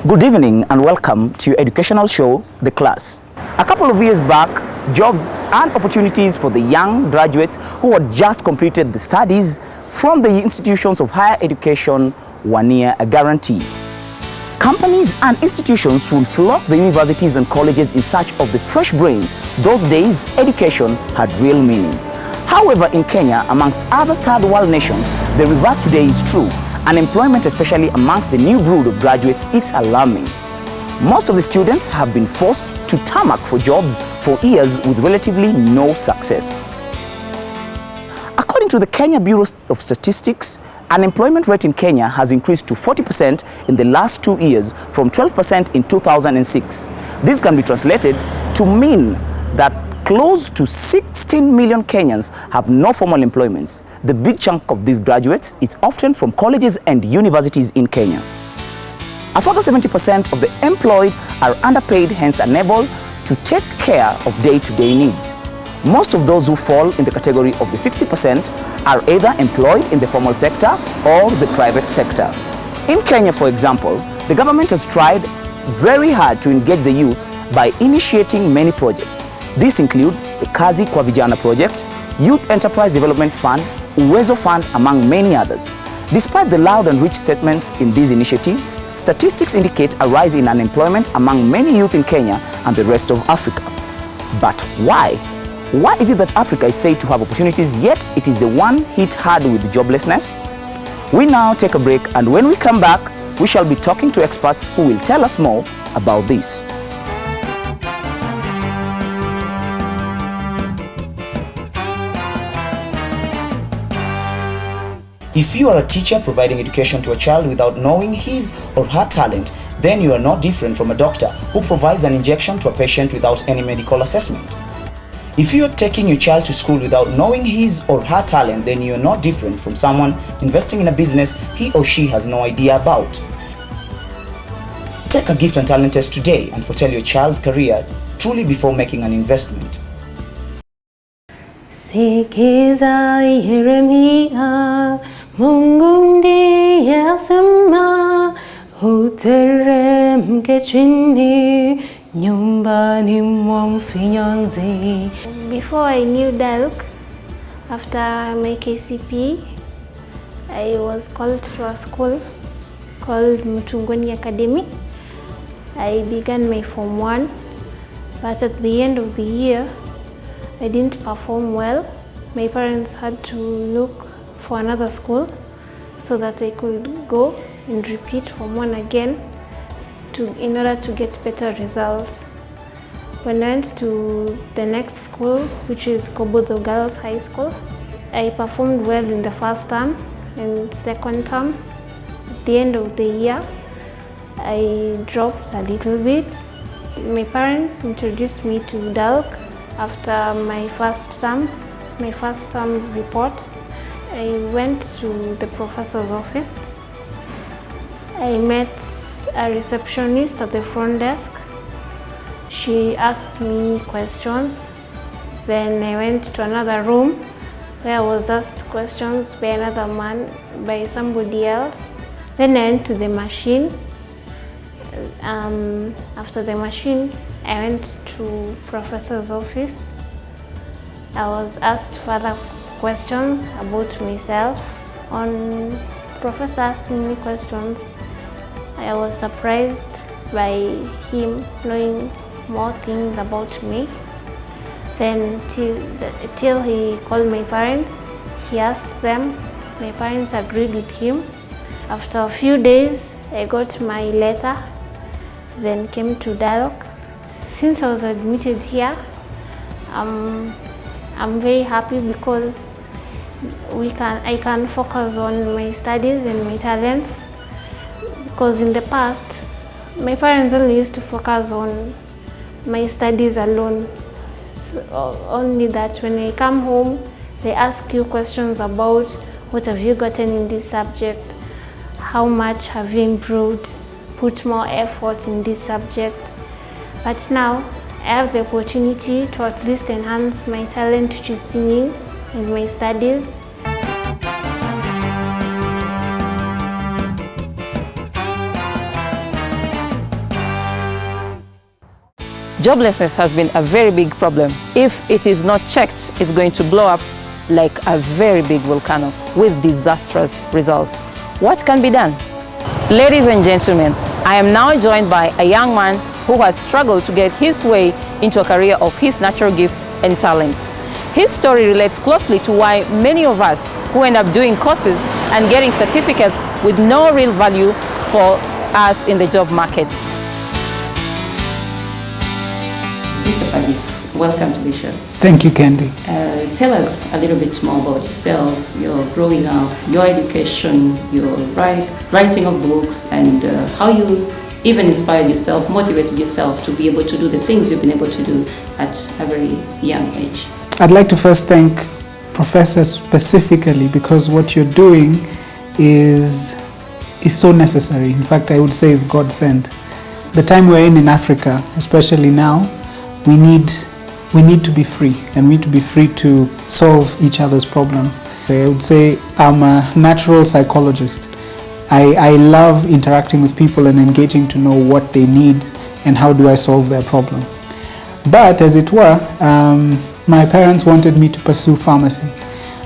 Good evening and welcome to your educational show, The Class. A couple of years back, jobs and opportunities for the young graduates who had just completed the studies from the institutions of higher education were near a guarantee. Companies and institutions would flock the universities and colleges in search of the fresh brains. Those days, education had real meaning. However, in Kenya, amongst other third world nations, the reverse today is true. Unemployment, especially amongst the new brood of graduates, it's alarming. Most of the students have been forced to tarmac for jobs for years with relatively no success. According to the Kenya Bureau of Statistics, unemployment rate in Kenya has increased to 40% in the last 2 years from 12% in 2006. This can be translated to mean that close to 16 million Kenyans have no formal employments. The big chunk of these graduates is often from colleges and universities in Kenya. A further 70% of the employed are underpaid, hence unable to take care of day-to-day needs. Most of those who fall in the category of the 60% are either employed in the formal sector or the private sector. In Kenya, for example, the government has tried very hard to engage the youth by initiating many projects. These include the Kazi Kwa Vijana project, Youth Enterprise Development Fund, Uwezo Fund, among many others. Despite the loud and rich statements in this initiative, statistics indicate a rise in unemployment among many youth in Kenya and the rest of Africa. But why? Why is it that Africa is said to have opportunities, yet it is the one hit hard with joblessness? We now take a break, and when we come back, we shall be talking to experts who will tell us more about this. If you are a teacher providing education to a child without knowing his or her talent, then you are not different from a doctor who provides an injection to a patient without any medical assessment. If you are taking your child to school without knowing his or her talent, then you are not different from someone investing in a business he or she has no idea about. Take a gift and talent test today and foretell your child's career truly before making an investment. Sikiza Yeremia, Mungu ndiye asema, uteremke chini nyumbani mwa mfinyanzi. Before I knew DALC, after my KCP, I was called to a school called Mtungoni Academy. I began my Form 1, but at the end of the year, I didn't perform well. My parents had to look for another school so that I could go and repeat Form 1 again in order to get better results. When I went to the next school, which is Kobodo Girls High School, I performed well in the first term and second term. At the end of the year, I dropped a little bit. My parents introduced me to DALC after my first term report. I went to the professor's office. I met a receptionist at the front desk. She asked me questions. Then I went to another room where I was asked questions by another man, by somebody else. Then I went to the machine. After the machine, I went to professor's office. I was asked further questions about myself. On professor asking me questions, I was surprised by him knowing more things about me. Then till he called my parents, he asked them. My parents agreed with him. After a few days, I got my letter, then came to DALC. Since I was admitted here, I'm very happy because I can focus on my studies and my talents. Because in the past, my parents only used to focus on my studies alone. So only that when I come home, they ask you questions about what have you gotten in this subject, how much have you improved, put more effort in this subject. But now, I have the opportunity to at least enhance my talent, which is singing, and my studies. joblessness has been a very big problem. If it is not checked, it's going to blow up like a very big volcano with disastrous results. What can be done? Ladies and gentlemen, I am now joined by a young man who has struggled to get his way into a career of his natural gifts and talents. His story relates closely to why many of us who end up doing courses and getting certificates with no real value for us in the job market. Mr. Padi, welcome to the show. Thank you, Candy. Tell us a little bit more about yourself, your growing up, your education, your writing of books, and how you even inspired yourself, motivated yourself to be able to do the things you've been able to do at a very young age. I'd like to first thank Professor specifically because what you're doing is so necessary. In fact, I would say it's God-sent. The time we're in Africa, especially now, we need to be free, and we need to be free to solve each other's problems. I would say I'm a natural psychologist. I love interacting with people and engaging to know what they need and how do I solve their problem. But as it were, my parents wanted me to pursue pharmacy.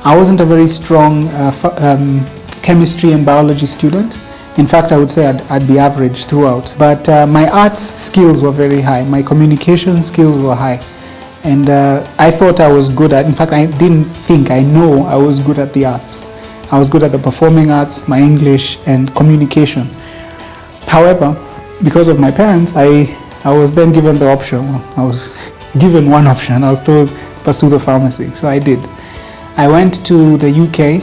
I wasn't a very strong chemistry and biology student. In fact, I would say I'd be average throughout. But my arts skills were very high. My communication skills were high. And I thought I was good at, in fact, I know I was good at the arts. I was good at the performing arts, my English, and communication. However, because of my parents, I was then given the option. Well, I was given one option. I was told pursue the pharmacy, so I did. I went to the UK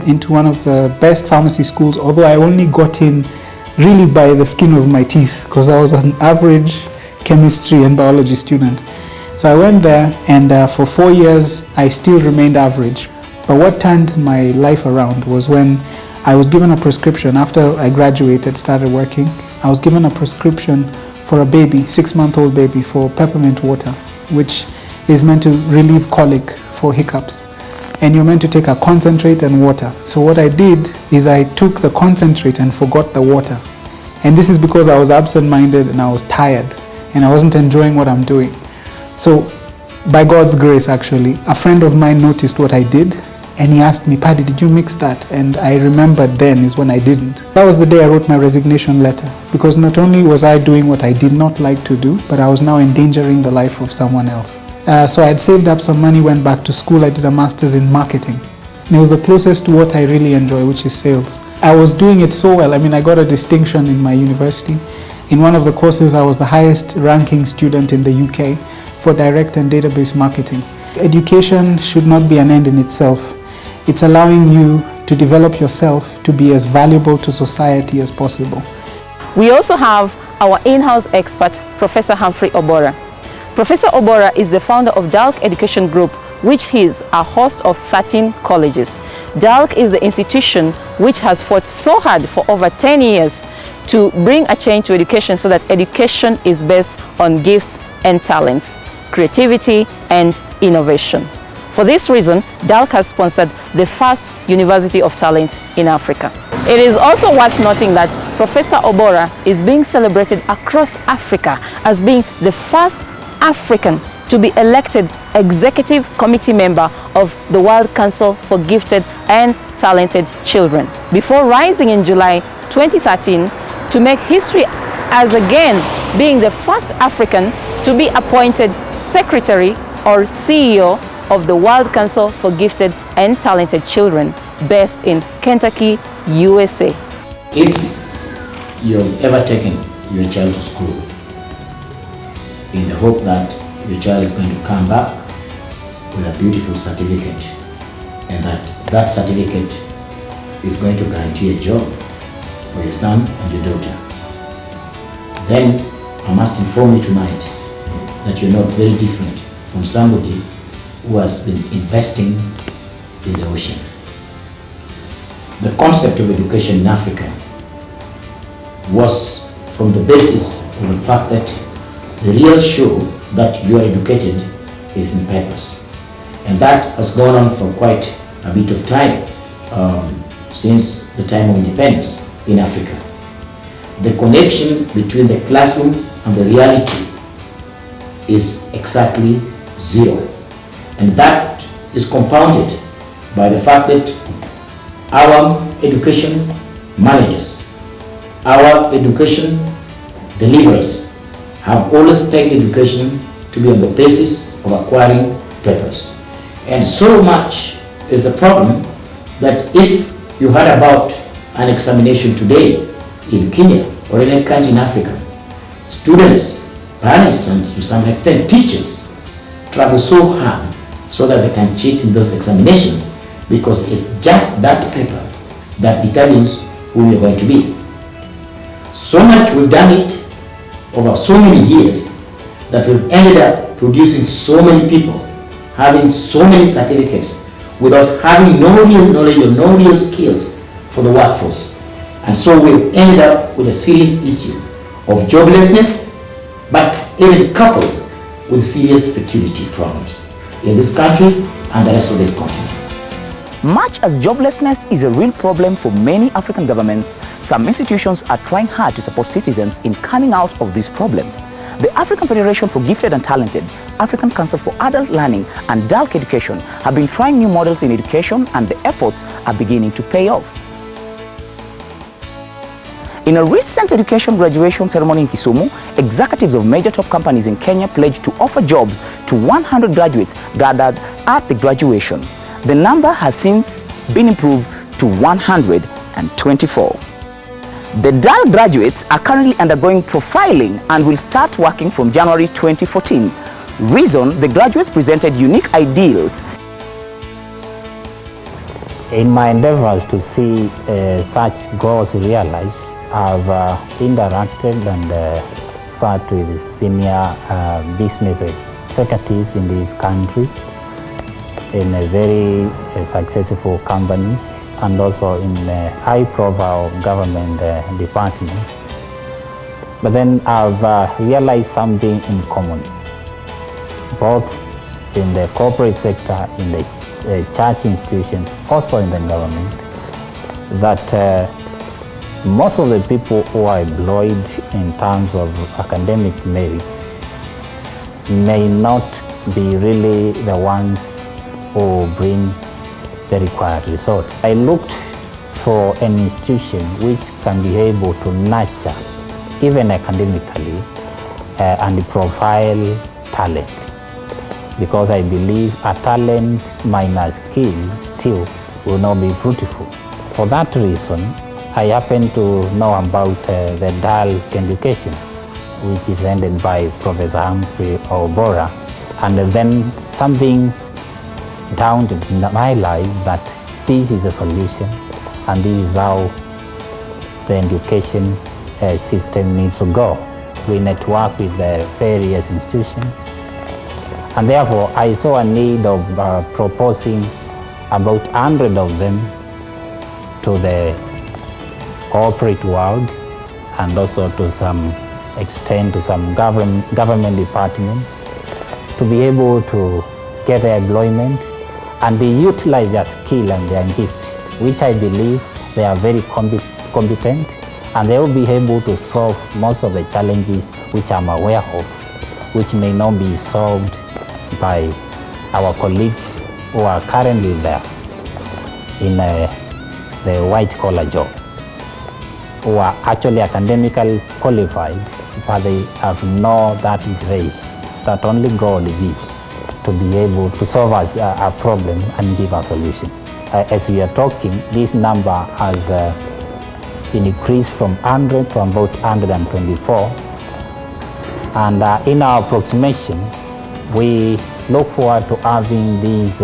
into one of the best pharmacy schools, although I only got in really by the skin of my teeth because I was an average chemistry and biology student. So I went there, and for 4 years I still remained average. But what turned my life around was when I was given a prescription after I graduated, started working. I was given a prescription for a baby, 6-month-old baby, for peppermint water, which is meant to relieve colic for hiccups. And you're meant to take a concentrate and water. So what I did is I took the concentrate and forgot the water. And this is because I was absent-minded and I was tired and I wasn't enjoying what I'm doing. So by God's grace, actually, a friend of mine noticed what I did and he asked me, Paddy, did you mix that? And I remembered then is when I didn't. That was the day I wrote my resignation letter, because not only was I doing what I did not like to do, but I was now endangering the life of someone else. So I had saved up some money, went back to school. I did a master's in marketing. And it was the closest to what I really enjoy, which is sales. I was doing it so well. I mean, I got a distinction in my university. In one of the courses, I was the highest ranking student in the UK for direct and database marketing. Education should not be an end in itself. It's allowing you to develop yourself to be as valuable to society as possible. We also have our in-house expert, Professor Humphrey Obora. Professor Obora is the founder of DALC Education Group, which is a host of 13 colleges. DALC is the institution which has fought so hard for over 10 years to bring a change to education so that education is based on gifts and talents, creativity and innovation. For this reason, DALC has sponsored the first University of Talent in Africa. It is also worth noting that Professor Obora is being celebrated across Africa as being the first African to be elected executive committee member of the World Council for Gifted and Talented Children, before rising in July 2013 to make history as again being the first African to be appointed secretary or CEO of the World Council for Gifted and Talented Children, based in Kentucky, USA. If you've ever taken your child to school in the hope that your child is going to come back with a beautiful certificate and that certificate is going to guarantee a job for your son and your daughter, then I must inform you tonight that you're not very different from somebody who has been investing in the ocean. The concept of education in Africa was from the basis of the fact that the real show that you are educated is in purpose. And that has gone on for quite a bit of time, since the time of independence in Africa. The connection between the classroom and the reality is exactly 0. And that is compounded by the fact that our education managers, our education deliverers have always pegged education to be on the basis of acquiring papers. And so much is the problem that if you heard about an examination today in Kenya or in any country in Africa, students, parents, and to some extent teachers travel so hard so that they can cheat in those examinations, because it's just that paper that determines who you're going to be. So much we've done it over so many years that we've ended up producing so many people, having so many certificates without having no real knowledge or no real skills for the workforce. And so we've ended up with a serious issue of joblessness, but even coupled with serious security problems in this country and the rest of this continent. Much as joblessness is a real problem for many African governments, some institutions are trying hard to support citizens in coming out of this problem. The African Federation for Gifted and Talented, African Council for Adult Learning, and DALC Education have been trying new models in education, and the efforts are beginning to pay off. In a recent education graduation ceremony in Kisumu, executives of major top companies in Kenya pledged to offer jobs to 100 graduates gathered at the graduation. The number has since been improved to 124. The DALC graduates are currently undergoing profiling and will start working from January 2014. Reason: the graduates presented unique ideals. In my endeavors to see such goals realized, I've interacted and sat with senior business executives in this country, in a very successful companies, and also in high-profile government departments. But then I've realized something in common, both in the corporate sector, in the church institutions, also in the government, that most of the people who are employed in terms of academic merits may not be really the ones who bring the required results. I looked for an institution which can be able to nurture, even academically, and profile talent, because I believe a talent minus skill still will not be fruitful. For that reason, I happen to know about the DALC education, which is headed by Professor Humphrey Obora, and then something dawned in my life that this is a solution, and this is how the education system needs to go. We network with the various institutions, and therefore I saw a need of proposing about 100 of them to the corporate world, and also to some extent to some government departments, to be able to get their employment and they utilize their skill and their gift, which I believe they are very competent, and they will be able to solve most of the challenges which I'm aware of, which may not be solved by our colleagues who are currently there in the white-collar job, who are actually academically qualified, but they have not that grace that only God gives to be able to solve us a problem and give a solution. As we are talking, this number has been increased from 100 to about 124. And in our approximation, we look forward to having these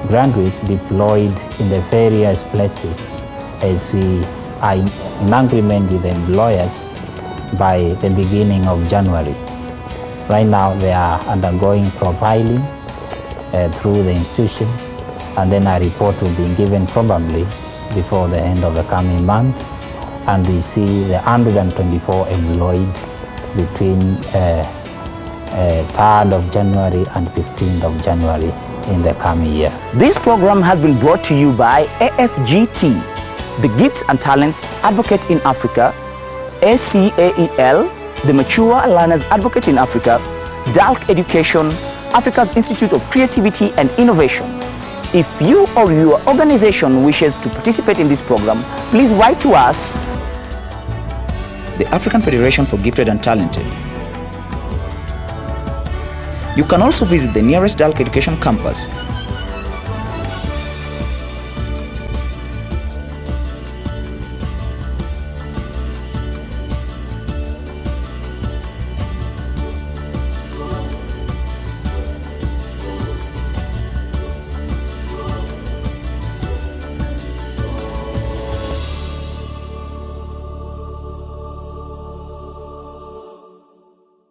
graduates deployed in the various places as we are in agreement with the employers by the beginning of January. Right now they are undergoing profiling through the institution, and then a report will be given probably before the end of the coming month, and we see the 124 employed between 3rd of January and 15th of January in the coming year. This program has been brought to you by AFGT, the Gifts and Talents Advocate in Africa, SCAEL, the Mature Learners Advocate in Africa, DALC Education, Africa's Institute of Creativity and Innovation. If you or your organization wishes to participate in this program, please write to us, the African Federation for Gifted and Talented. You can also visit the nearest DALC Education campus